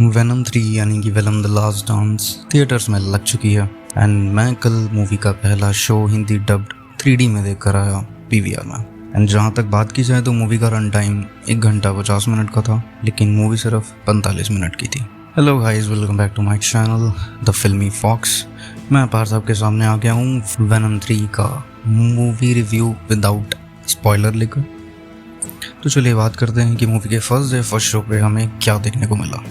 Venom 3 यानी कि venom the last dance theatres में लग चुकी है एंड मैं कल मूवी का पहला शो हिंदी डब्ड 3D में देख कर आया PVR में। एंड जहाँ तक बात की जाए तो मूवी का रन टाइम 1 घंटा 50 मिनट का था, लेकिन मूवी सिर्फ 45 मिनट की थी। Hello guys, welcome back to my channel the filmy fox. मैं अपार साहब के सामने आ गया हूँ वेनम 3 का मूवी रिव्यू विदाउट स्पॉइलर लेकर। तो चलिए बात करते हैं कि मूवी के फर्स्ट शो पे हमें क्या देखने को मिला।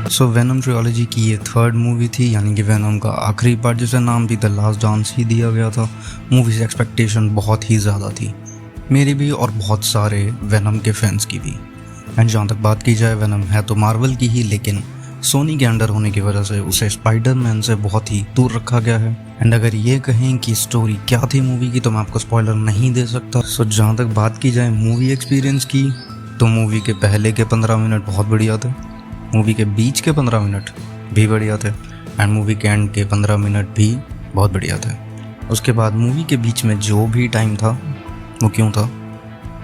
सो वेनम ट्रियोलॉजी की ये 3rd मूवी थी, यानी कि वेनम का आखिरी पार्ट, जिसे नाम भी द लास्ट डांस ही दिया गया था। मूवी से एक्सपेक्टेशन बहुत ही ज़्यादा थी, मेरी भी और बहुत सारे वेनम के फैंस की भी। एंड जहाँ तक बात की जाए, वेनम है तो मार्वल की ही, लेकिन सोनी के अंडर होने की वजह से उसे स्पाइडरमैन से बहुत ही दूर रखा गया है। एंड अगर ये कहें कि स्टोरी क्या थी मूवी की, तो मैं आपको स्पॉइलर नहीं दे सकता। सो जहाँ तक बात की जाए मूवी एक्सपीरियंस की, तो मूवी के पहले के 15 मिनट बहुत बढ़िया थे, मूवी के बीच के 15 मिनट भी बढ़िया थे, एंड मूवी के एंड के 15 मिनट भी बहुत बढ़िया थे। उसके बाद मूवी के बीच में जो भी टाइम था वो क्यों था।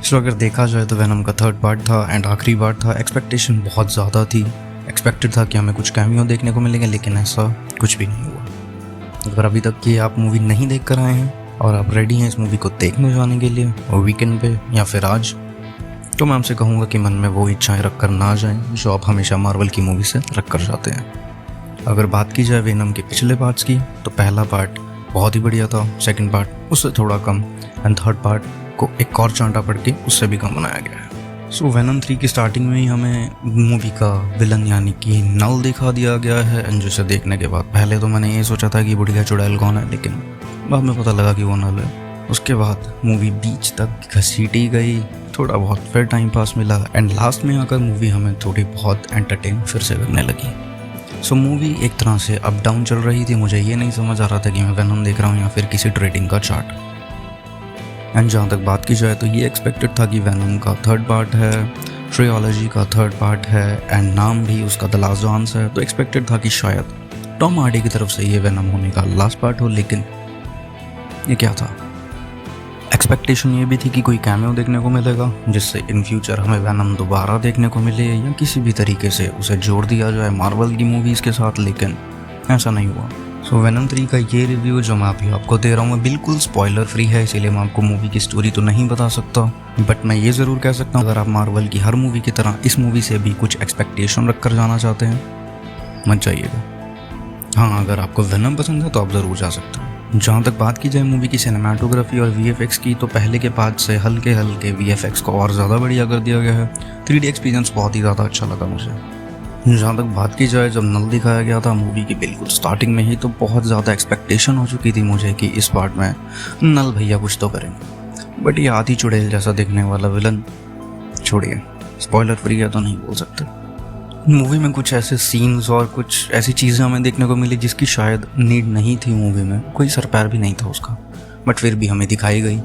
सो अगर देखा जाए तो वेनम का 3rd पार्ट था एंड आखिरी पार्ट था। एक्सपेक्टेशन बहुत ज़्यादा थी, एक्सपेक्टेड था कि हमें कुछ कैमियो देखने को मिलेंगे, लेकिन ऐसा कुछ भी नहीं हुआ। अगर अभी तक कि आप मूवी नहीं देख कर आए हैं और आप रेडी हैं इस मूवी को देखने जाने के लिए और वीकेंड पे या फिर आज, तो मैं आपसे कहूँगा कि मन में वो इच्छाएं रख कर ना जाएं जो आप हमेशा मार्वल की मूवी से रख कर जाते हैं। अगर बात की जाए वेनम के पिछले पार्ट्स की, तो पहला पार्ट बहुत ही बढ़िया था, 2nd पार्ट उससे थोड़ा कम, एंड 3rd पार्ट को एक और चांटा पड़ के उससे भी कम बनाया गया है। सो वेनम 3 की स्टार्टिंग में ही हमें मूवी का विलन यानी कि नल दिखा दिया गया है। एंड जिसे देखने के बाद पहले तो मैंने ये सोचा था कि बुढ़िया चुड़ैल कौन है, लेकिन बाद में पता लगा कि वो नल है। उसके बाद मूवी बीच तक घसीटी गई, थोड़ा बहुत फिर टाइम पास मिला, एंड लास्ट में आकर मूवी हमें थोड़ी बहुत एंटरटेन फिर से करने लगी। सो मूवी एक तरह से अप डाउन चल रही थी। मुझे ये नहीं समझ आ रहा था कि मैं वेनम देख रहा हूँ या फिर किसी ट्रेडिंग का चार्ट। एंड जहाँ तक बात की जाए तो ये एक्सपेक्टेड था कि वेनम का 3rd पार्ट है, ट्रियोलॉजी का 3rd पार्ट है, एंड नाम भी उसका द लास्ट डांस है, तो एक्सपेक्टेड था कि शायद टॉम हार्डी की तरफ से ये वेनम होने का लास्ट पार्ट हो। लेकिन ये क्या था? एक्सपेक्टेशन ये भी थी कि कोई कैमियो देखने को मिलेगा, जिससे इन फ्यूचर हमें वेनम दोबारा देखने को मिले या किसी भी तरीके से उसे जोड़ दिया जाए मार्वल की मूवीज़ के साथ, लेकिन ऐसा नहीं हुआ। सो वेनम 3 का ये रिव्यू जो मैं अभी आपको दे रहा हूँ मैं बिल्कुल स्पॉइलर फ्री है, इसीलिए मैं आपको मूवी की स्टोरी तो नहीं बता सकता, बट मैं ये ज़रूर कह सकता हूँ अगर आप मार्वल की हर मूवी की तरह इस मूवी से भी कुछ एक्सपेक्टेशन रख कर जाना चाहते हैं, मत जाइएगा। हाँ, अगर आपको वेनम पसंद है तो आप ज़रूर जा सकते हैं। जहाँ तक बात की जाए मूवी की सिनेमाटोग्राफी और VFX की, तो पहले के पार्ट से हल्के हल्के VFX को और ज़्यादा बढ़िया कर दिया गया है। 3D एक्सपीरियंस बहुत ही ज़्यादा अच्छा लगा मुझे। जहाँ तक बात की जाए, जब नल दिखाया गया था मूवी की बिल्कुल स्टार्टिंग में ही, तो बहुत ज़्यादा एक्सपेक्टेशन हो चुकी थी मुझे कि इस पार्ट में नल भैया कुछ तो करेंगे, बट ये आधी चुड़ैल जैसा दिखने वाला विलन, छोड़िए, स्पॉइलर फ्री है तो नहीं बोल सकते। मूवी में कुछ ऐसे सीन्स और कुछ ऐसी चीज़ें हमें देखने को मिली जिसकी शायद नीड नहीं थी। मूवी में कोई सर पैर भी नहीं था उसका, बट फिर भी हमें दिखाई गई,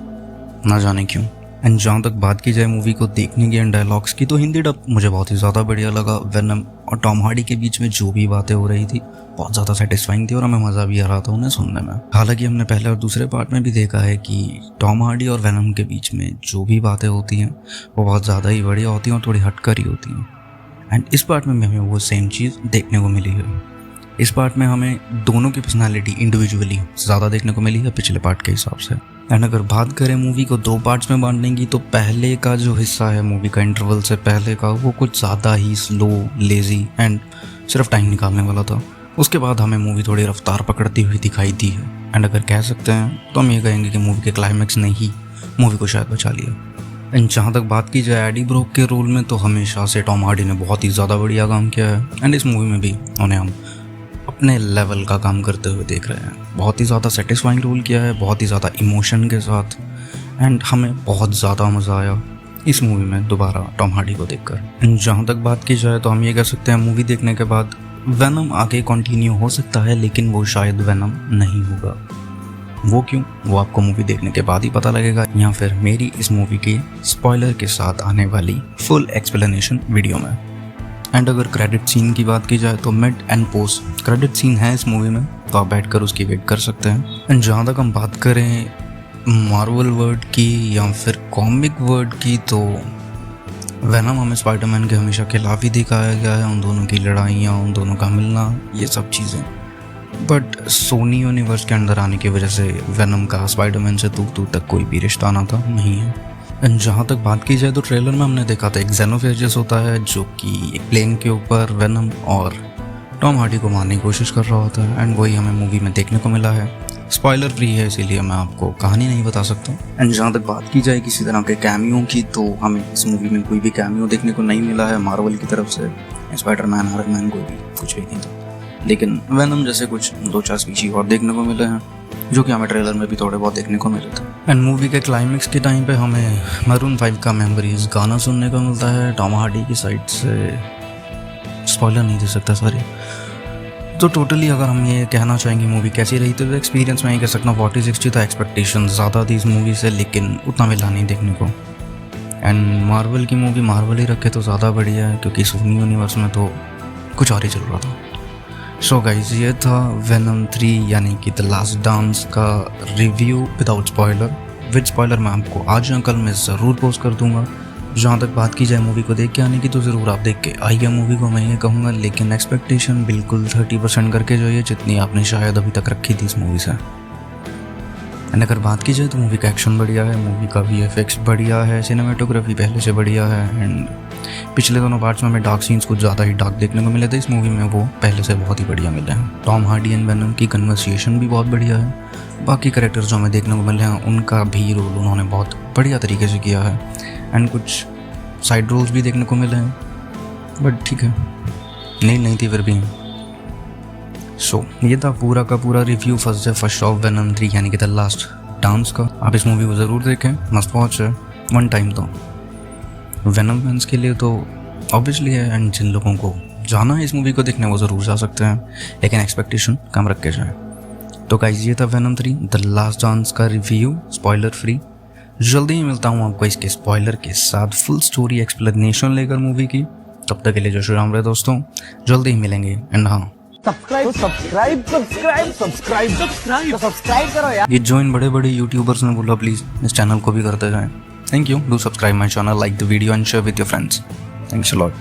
ना जाने क्यों। एंड जहाँ तक बात की जाए मूवी को देखने की एंड डायलॉग्स की, तो हिंदी डब मुझे बहुत ही ज़्यादा बढ़िया लगा। वेनम और टॉम हार्डी के बीच में जो भी बातें हो रही थी बहुत ज़्यादा सेटिस्फाइंग थी और हमें मज़ा भी आ रहा था उन्हें सुनने में। हालांकि हमने पहले और दूसरे पार्ट में भी देखा है कि टॉम हार्डी और वेनम के बीच में जो भी बातें होती हैं वो बहुत ज़्यादा ही बढ़िया होती हैं और थोड़ी हटकर ही होती हैं। एंड इस पार्ट में हमें वो सेम चीज़ देखने को मिली है। इस पार्ट में हमें दोनों की पर्सनालिटी इंडिविजुअली ज़्यादा देखने को मिली है पिछले पार्ट के हिसाब से। एंड अगर बात करें मूवी को 2 पार्ट्स में बांटने की, तो पहले का जो हिस्सा है मूवी का इंटरवल से पहले का, वो कुछ ज़्यादा ही स्लो, लेज़ी एंड सिर्फ टाइम निकालने वाला था। उसके बाद हमें मूवी थोड़ी रफ्तार पकड़ती हुई दिखाई दी है। एंड अगर कह सकते हैं तो हम ये कहेंगे कि मूवी के क्लाइमैक्स ने ही मूवी को शायद बचा लिया। एंड जहाँ तक बात की जाए एडी ब्रोक के रोल में, तो हमेशा से टॉम हार्डी ने बहुत ही ज़्यादा बढ़िया काम किया है, एंड इस मूवी में भी उन्हें हम अपने लेवल का काम करते हुए देख रहे हैं। बहुत ही ज़्यादा सेटिस्फाइंग रोल किया है, बहुत ही ज़्यादा इमोशन के साथ, एंड हमें बहुत ज़्यादा मज़ा आया इस मूवी में दोबारा टॉम हार्डी को देखकर। एंड जहाँ तक बात की जाए तो हम ये कह सकते हैं मूवी देखने के बाद वेनम आगे कंटिन्यू हो सकता है, लेकिन वो शायद वेनम नहीं होगा। वो क्यों, वो आपको मूवी देखने के बाद ही पता लगेगा, या फिर मेरी इस मूवी की स्पॉइलर के साथ आने वाली फुल एक्सप्लेनेशन वीडियो में। एंड अगर क्रेडिट सीन की बात की जाए तो mid and post credit scene है इस मूवी में, तो आप बैठकर उसकी वेट कर सकते हैं। एंड जहाँ तक हम बात करें मार्वल वर्ड की या फिर कॉमिक वर्ड की, तो वेनम हमें स्पाइडरमैन के हमेशा खिलाफ ही दिखाया गया है, उन दोनों की लड़ाइयाँ, उन दोनों का मिलना, ये सब चीज़ें। बट सोनी यूनिवर्स के अंदर आने की वजह से वेनम का स्पाइडरमैन से दूर दूर तक कोई भी रिश्ता ना था, नहीं है। एंड जहाँ तक बात की जाए तो ट्रेलर में हमने देखा था एक जेनोफेजिस होता है जो कि एक प्लेन के ऊपर वेनम और टॉम हार्डी को मारने की कोशिश कर रहा होता है, एंड वही हमें मूवी में देखने को मिला है। स्पॉइलर फ्री है इसीलिए मैं आपको कहानी नहीं बता सकता। एंड जहाँ तक बात की जाए किसी तरह के कैमियो की, तो हमें इस मूवी में कोई भी कैमियो देखने को नहीं मिला है मार्वल की तरफ से। स्पाइडरमैन, आयरन मैन, कोई भी कुछ भी नहीं था। लेकिन वेनम जैसे कुछ 2-4 स्पीशीज और देखने को मिले हैं जो कि हमें ट्रेलर में भी थोड़े बहुत देखने को मिले थे। एंड मूवी के क्लाइमेक्स के टाइम पे हमें मरून 5 का मेमोरीज गाना सुनने को मिलता है टॉम हार्डी की साइड से। स्पॉइलर नहीं दे सकता सॉरी। तो टोटली अगर हम ये कहना चाहेंगे मूवी कैसी रही, तो एक्सपीरियंस में ये कह सकता हूँ 40-60 था। एक्सपेक्टेशन ज़्यादा थी इस मूवी से, लेकिन उतना मिला नहीं देखने को। एंड मार्वल की मूवी मार्वल ही रखे तो ज़्यादा बढ़िया है, क्योंकि सोनी यूनिवर्स में तो कुछ और ही चल रहा था। सो गाइज, ये था वेनम 3 यानी कि द लास्ट डांस का review without spoiler. With spoiler मैं आपको आज या कल में ज़रूर पोस्ट कर दूंगा। जहाँ तक बात की जाए मूवी को देख के आने की, तो ज़रूर आप देख के आइए मूवी को, मैं ये कहूँगा। लेकिन एक्सपेक्टेशन बिल्कुल 30% करके जाइए, जितनी आपने शायद अभी तक रखी थी इस मूवी से। एंड अगर बात की जाए तो मूवी का एक्शन बढ़िया है, मूवी का VFX बढ़िया है, सिनेमेटोग्राफी पहले से बढ़िया है। एंड पिछले दोनों पार्ट्स में हमें डार्क सीन्स कुछ ज़्यादा ही डार्क देखने को मिले थे, इस मूवी में वो पहले से बहुत ही बढ़िया मिले हैं। टॉम हार्डी एंड वेनम की कन्वर्सेशन भी बहुत बढ़िया है। बाकी कैरेक्टर्स जो हमें देखने को मिले हैं उनका भी रोल उन्होंने बहुत बढ़िया तरीके से किया है। एंड कुछ साइड रोल्स भी देखने को मिले हैं, बट ठीक है, नहीं थी फिर भी। सो ये था पूरा का पूरा रिव्यू फर्स्ट ऑफ वेनम 3 यानी कि द लास्ट डांस का। आप इस मूवी को ज़रूर देखें, मस्ट वॉच है वन टाइम। तो वेनम फैंस के लिए तो ऑब्वियसली है, एंड जिन लोगों को जाना है इस मूवी को देखने वो ज़रूर जा सकते हैं, लेकिन एक्सपेक्टेशन कम रख के जाए। तो गाइस, ये था वेनम 3 द लास्ट डांस का रिव्यू स्पॉइलर फ्री। जल्दी ही मिलता हूँ आपको इसके स्पॉइलर के साथ फुल स्टोरी एक्सप्लेनेशन लेकर मूवी की। तब तक के लिए जो श्री राम रहे दोस्तों, जल्दी ही मिलेंगे। एंड हाँ, सब्सक्राइब करो यार। ये जो इन बड़े बड़े यूट्यूबर्स ने बोला प्लीज इस चैनल को भी करते जाएं। Thank you. Do subscribe my channel, like the video and share with your friends. Thanks a lot.